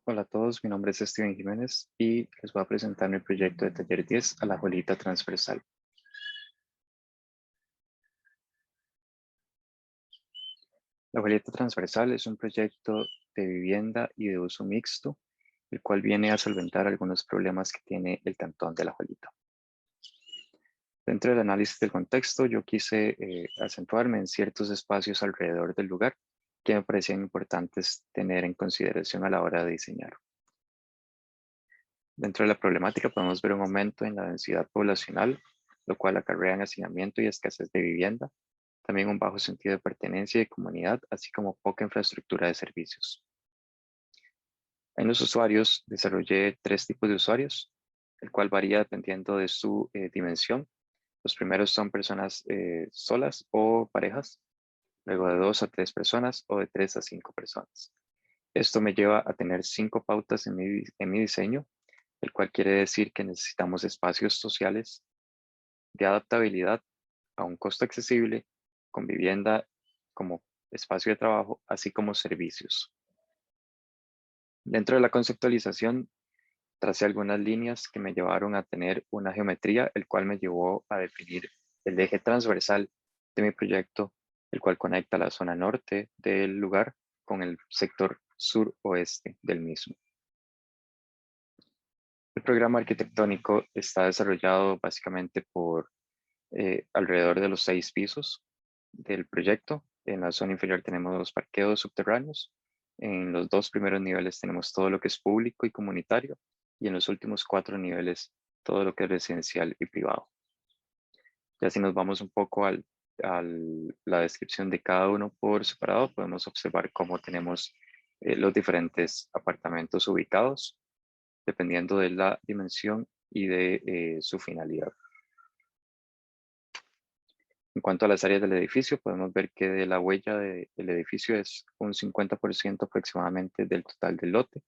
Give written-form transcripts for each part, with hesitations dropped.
Hola a todos, mi nombre es Steven Jiménez y les voy a presentar mi proyecto de Taller 10 a la abuelita transversal. La abuelita transversal es un proyecto de vivienda y de uso mixto, el cual viene a solventar algunos problemas que tiene el cantón de La Juelita. Dentro del análisis del contexto, yo quise acentuarme en ciertos espacios alrededor del lugar que me parecían importantes tener en consideración a la hora de diseñar. Dentro de la problemática podemos ver un aumento en la densidad poblacional, lo cual acarrea en hacinamiento y escasez de vivienda, también un bajo sentido de pertenencia y de comunidad, así como poca infraestructura de servicios. En los usuarios desarrollé tres tipos de usuarios, el cual varía dependiendo de su dimensión. Los primeros son personas solas o parejas, luego de 2 a 3 personas o de 3 a 5 personas. Esto me lleva a tener 5 pautas en mi diseño, el cual quiere decir que necesitamos espacios sociales de adaptabilidad a un costo accesible, con vivienda como espacio de trabajo, así como servicios. Dentro de la conceptualización, tracé algunas líneas que me llevaron a tener una geometría, el cual me llevó a definir el eje transversal de mi proyecto, el cual conecta la zona norte del lugar con el sector suroeste del mismo. El programa arquitectónico está desarrollado básicamente por alrededor de los 6 pisos del proyecto. En la zona inferior tenemos los parqueos subterráneos. En los 2 primeros niveles tenemos todo lo que es público y comunitario. Y en los últimos 4 niveles, todo lo que es residencial y privado. Ya si nos vamos un poco a la descripción de cada uno por separado, podemos observar cómo tenemos los diferentes apartamentos ubicados, dependiendo de la dimensión y de su finalidad. En cuanto a las áreas del edificio, podemos ver que de la huella del edificio es un 50% aproximadamente del total del lote.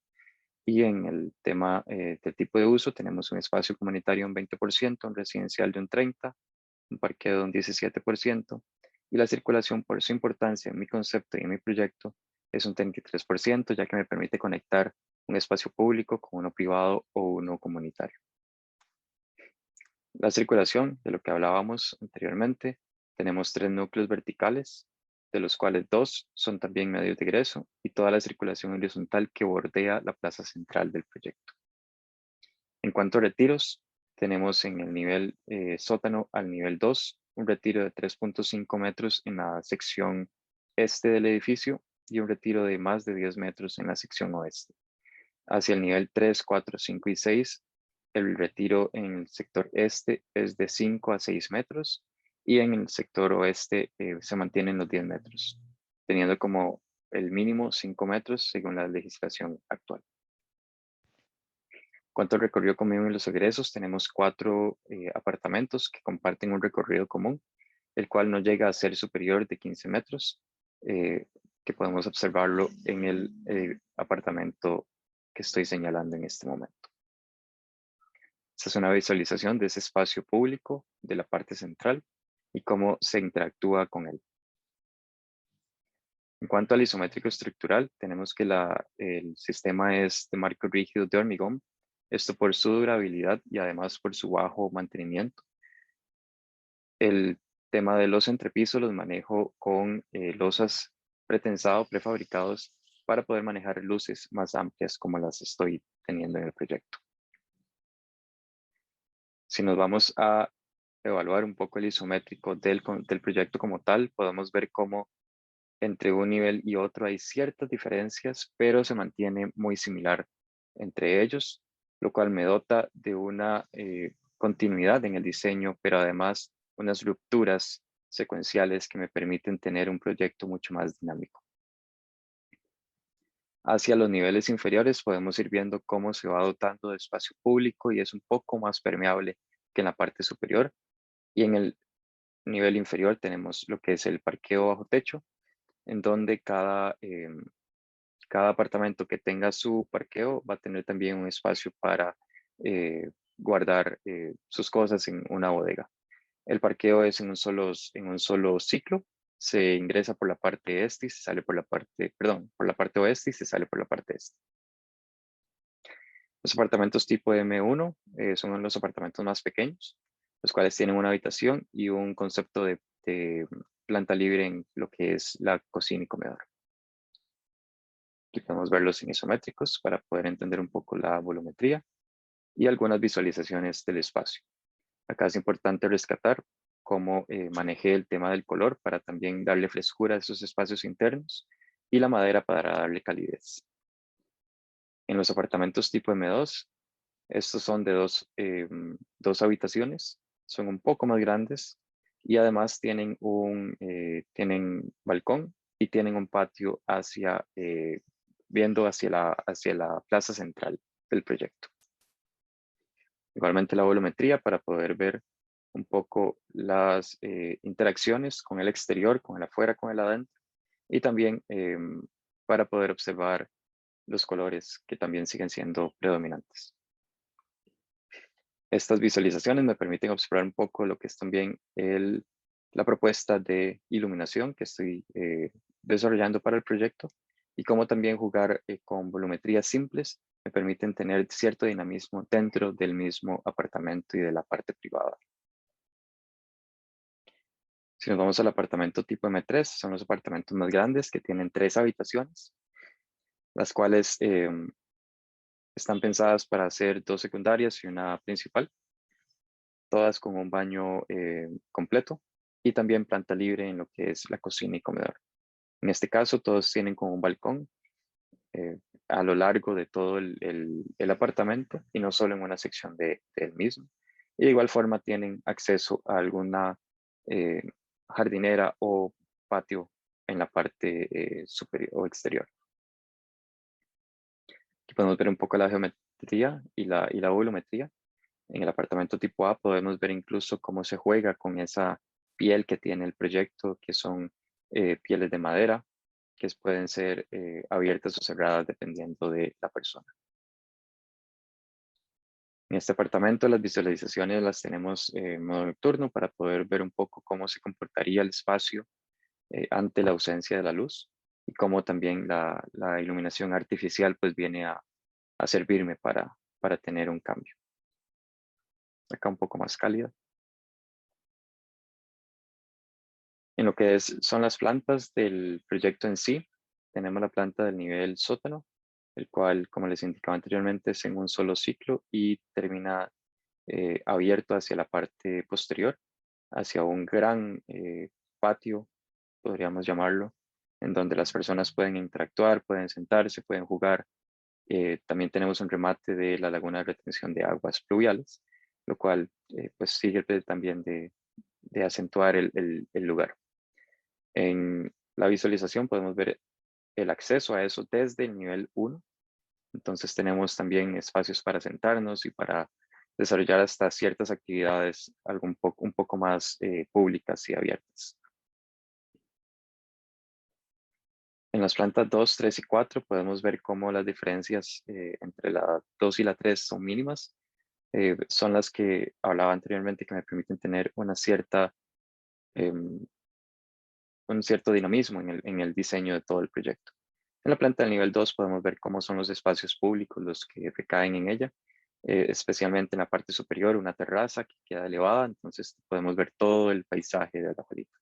Y en el tema del tipo de uso, tenemos un espacio comunitario un 20%, un residencial de un 30%, un parqueo de un 17%, y la circulación, por su importancia en mi concepto y en mi proyecto, es un 33%, ya que me permite conectar un espacio público con uno privado o uno comunitario. La circulación, de lo que hablábamos anteriormente, tenemos 3 núcleos verticales, de los cuales 2 son también medios de ingreso, y toda la circulación horizontal que bordea la plaza central del proyecto. En cuanto a retiros, tenemos en el nivel sótano al nivel 2 un retiro de 3.5 metros en la sección este del edificio y un retiro de más de 10 metros en la sección oeste. Hacia el nivel 3, 4, 5 y 6, el retiro en el sector este es de 5 a 6 metros y en el sector oeste se mantienen los 10 metros, teniendo como el mínimo 5 metros según la legislación actual. Cuanto al recorrido común y los egresos, tenemos 4 apartamentos que comparten un recorrido común, el cual no llega a ser superior de 15 metros, eh, que podemos observarlo en el apartamento que estoy señalando en este momento. Esta es una visualización de ese espacio público de la parte central y cómo se interactúa con él. En cuanto al isométrico estructural, tenemos que el sistema es de marco rígido de hormigón, esto por su durabilidad y además por su bajo mantenimiento. El tema de los entrepisos los manejo con losas pretensado prefabricados para poder manejar luces más amplias como las estoy teniendo en el proyecto. Si nos vamos a evaluar un poco el isométrico del proyecto como tal, podemos ver cómo entre un nivel y otro hay ciertas diferencias, pero se mantiene muy similar entre ellos, lo cual me dota de una continuidad en el diseño, pero además unas rupturas secuenciales que me permiten tener un proyecto mucho más dinámico. Hacia los niveles inferiores podemos ir viendo cómo se va dotando de espacio público y es un poco más permeable que en la parte superior. Y en el nivel inferior tenemos lo que es el parqueo bajo techo, en donde cada apartamento que tenga su parqueo va a tener también un espacio para guardar sus cosas en una bodega. El parqueo es en un solo ciclo. Se ingresa por la parte este y se sale por la parte, perdón, por la parte oeste y se sale por la parte este. Los apartamentos tipo M1 son los apartamentos más pequeños, los cuales tienen una habitación y un concepto de planta libre en lo que es la cocina y comedor. Aquí podemos verlos en isométricos para poder entender un poco la volumetría y algunas visualizaciones del espacio. Acá es importante rescatar cómo manejé el tema del color para también darle frescura a esos espacios internos y la madera para darle calidez. En los apartamentos tipo M2, estos son de dos habitaciones, son un poco más grandes y además tienen balcón y tienen un patio viendo hacia la plaza central del proyecto. Igualmente la volumetría para poder ver un poco las interacciones con el exterior, con el afuera, con el adentro y también para poder observar los colores que también siguen siendo predominantes. Estas visualizaciones me permiten observar un poco lo que es también la propuesta de iluminación que estoy desarrollando para el proyecto y cómo también jugar con volumetrías simples me permiten tener cierto dinamismo dentro del mismo apartamento y de la parte privada. Si nos vamos al apartamento tipo M3, son los apartamentos más grandes que tienen 3 habitaciones, las cuales están pensadas para hacer 2 secundarias y una principal, todas con un baño completo y también planta libre en lo que es la cocina y comedor. En este caso, todos tienen con un balcón a lo largo de todo el apartamento y no solo en una sección del mismo. Y de igual forma tienen acceso a alguna eh, jardinera o patio en la parte superior o exterior. Aquí podemos ver un poco la geometría y la volumetría. En el apartamento tipo A podemos ver incluso cómo se juega con esa piel que tiene el proyecto, que son pieles de madera, que pueden ser abiertas o cerradas dependiendo de la persona. En este apartamento las visualizaciones las tenemos en modo nocturno para poder ver un poco cómo se comportaría el espacio ante la ausencia de la luz y cómo también la iluminación artificial pues viene a servirme para tener un cambio. Acá un poco más cálida. En lo que son las plantas del proyecto en sí, tenemos la planta del nivel sótano, el cual, como les indicaba anteriormente, es en un solo ciclo y termina abierto hacia la parte posterior, hacia un gran patio, podríamos llamarlo, en donde las personas pueden interactuar, pueden sentarse, pueden jugar. También tenemos un remate de la laguna de retención de aguas pluviales, lo cual pues sirve también de acentuar el lugar. En la visualización podemos ver el acceso a eso desde el nivel 1. Entonces tenemos también espacios para sentarnos y para desarrollar hasta ciertas actividades un poco más públicas y abiertas. En las plantas 2, 3 y 4 podemos ver cómo las diferencias entre la 2 y la 3 son mínimas. Son las que hablaba anteriormente que me permiten tener em, un cierto dinamismo en el diseño de todo el proyecto. En la planta del nivel 2 podemos ver cómo son los espacios públicos los que recaen en ella, especialmente en la parte superior, una terraza que queda elevada, entonces podemos ver todo el paisaje de la abuelita.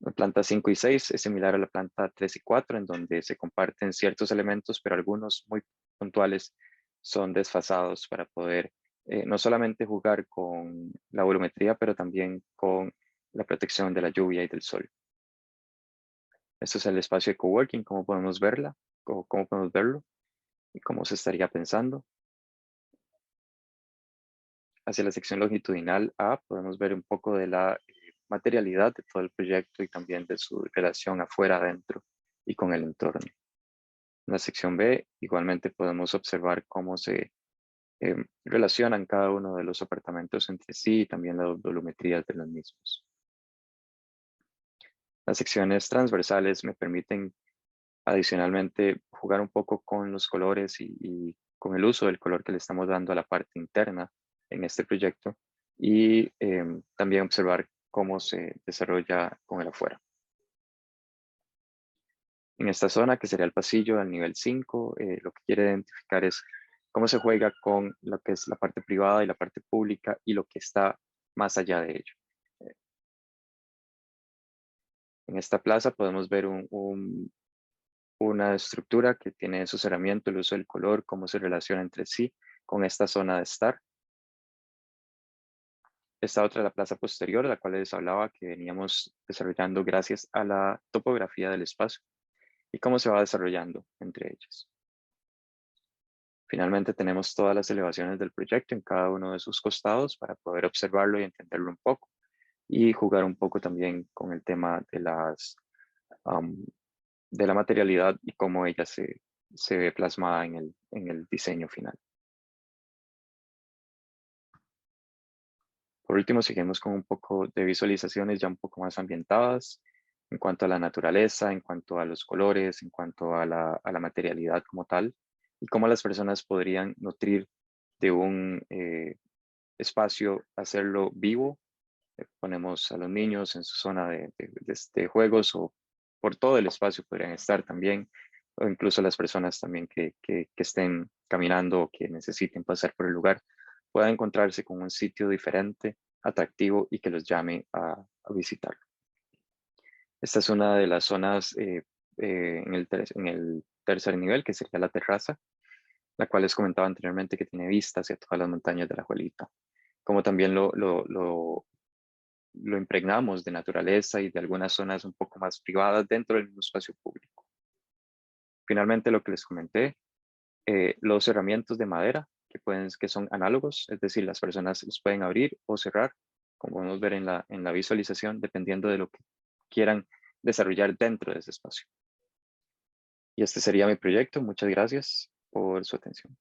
La planta 5 y 6 es similar a la planta 3 y 4, en donde se comparten ciertos elementos, pero algunos muy puntuales son desfasados para poder no solamente jugar con la volumetría, pero también con la protección de la lluvia y del sol. Este es el espacio de coworking, cómo podemos verla, o cómo podemos verlo y cómo se estaría pensando. Hacia la sección longitudinal A podemos ver un poco de la materialidad de todo el proyecto y también de su relación afuera, adentro y con el entorno. En la sección B igualmente podemos observar cómo se relacionan cada uno de los apartamentos entre sí y también las volumetrías de los mismos. Las secciones transversales me permiten adicionalmente jugar un poco con los colores y con el uso del color que le estamos dando a la parte interna en este proyecto y también observar cómo se desarrolla con el afuera. En esta zona, que sería el pasillo al nivel 5, lo que quiere identificar es cómo se juega con lo que es la parte privada y la parte pública y lo que está más allá de ello. En esta plaza podemos ver una estructura que tiene su cerramiento, el uso del color, cómo se relaciona entre sí con esta zona de estar. Esta otra es la plaza posterior, de la cual les hablaba, que veníamos desarrollando gracias a la topografía del espacio y cómo se va desarrollando entre ellas. Finalmente tenemos todas las elevaciones del proyecto en cada uno de sus costados para poder observarlo y entenderlo un poco y jugar un poco también con el tema de la materialidad y cómo ella se ve plasmada en el diseño final. Por último, seguimos con un poco de visualizaciones ya un poco más ambientadas en cuanto a la naturaleza, en cuanto a los colores, en cuanto a la materialidad como tal, y cómo las personas podrían nutrir de un espacio, hacerlo vivo. Ponemos a los niños en su zona de juegos o por todo el espacio podrían estar también, o incluso las personas también que estén caminando o que necesiten pasar por el lugar, puedan encontrarse con un sitio diferente, atractivo y que los llame a visitarlo. Esta es una de las zonas en el tercer nivel, que sería la terraza, la cual les comentaba anteriormente que tiene vista hacia todas las montañas de la Juelita. Como también lo impregnamos de naturaleza y de algunas zonas un poco más privadas dentro del mismo espacio público. Finalmente, lo que les comenté, los cerramientos de madera que son análogos, es decir, las personas los pueden abrir o cerrar, como podemos ver en la visualización, dependiendo de lo que quieran desarrollar dentro de ese espacio. Y este sería mi proyecto. Muchas gracias por su atención.